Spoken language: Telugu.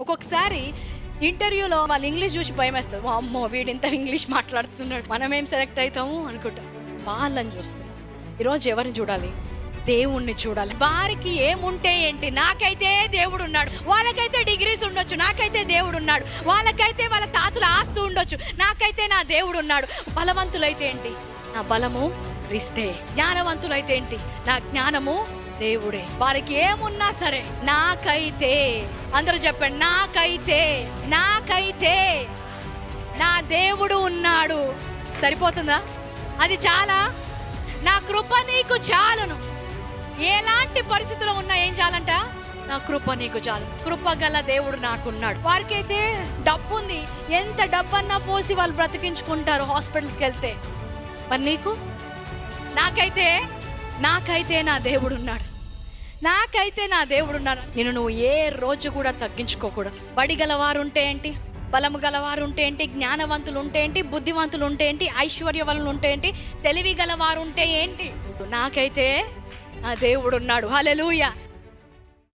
ఒక్కొక్కసారి ఇంటర్వ్యూలో వాళ్ళు ఇంగ్లీష్ చూసి భయమేస్తుంది. అమ్మో వీడు ఇంత ఇంగ్లీష్ మాట్లాడుతున్నాడు, మనమేం సెలెక్ట్ అవుతాము అనుకుంటాం. వాళ్ళని చూస్తున్నాం. ఈరోజు ఎవరిని చూడాలి? దేవుణ్ణి చూడాలి. వారికి ఏముంటే ఏంటి, నాకైతే దేవుడు ఉన్నాడు. వాళ్ళకైతే డిగ్రీస్ ఉండొచ్చు, నాకైతే దేవుడు ఉన్నాడు. వాళ్ళకైతే వాళ్ళ తాతల ఆస్తు ఉండొచ్చు, నాకైతే నా దేవుడు ఉన్నాడు. బలవంతులైతే ఏంటి, నా బలము క్రీస్తే. జ్ఞానవంతులైతే ఏంటి, నా జ్ఞానము దేవుడే. వారికి ఏమున్నా సరే నాకైతే, అందరూ చెప్పండి, నాకైతే నా దేవుడు ఉన్నాడు. సరిపోతుందా? అది చాలా. నా కృప నీకు చాలును. ఎలాంటి పరిస్థితుల్లో ఉన్నా ఏం చాలంట? నా కృప నీకు చాలు. కృప గల దేవుడు నాకున్నాడు. వారికైతే డబ్బు ఉంది, ఎంత డబ్బన్నా పోసి వాళ్ళు బ్రతికించుకుంటారు హాస్పిటల్స్కి వెళ్తే. మరి నీకు? నాకైతే నా దేవుడు ఉన్నాడు. నా దేవుడు ఉన్నాడు. నేను నువ్వు ఏ రోజు కూడా తగ్గించుకోకూడదు. బడి గలవారు ఉంటే ఏంటి, బలము గలవారు ఉంటే ఏంటి, జ్ఞానవంతులు ఉంటే ఏంటి, బుద్ధివంతులు ఉంటే ఏంటి, ఐశ్వర్యవంతులు ఉంటే ఏంటి, తెలివి గలవారు ఉంటే ఏంటి, నాకైతే నా దేవుడు ఉన్నాడు. హల్లెలూయా.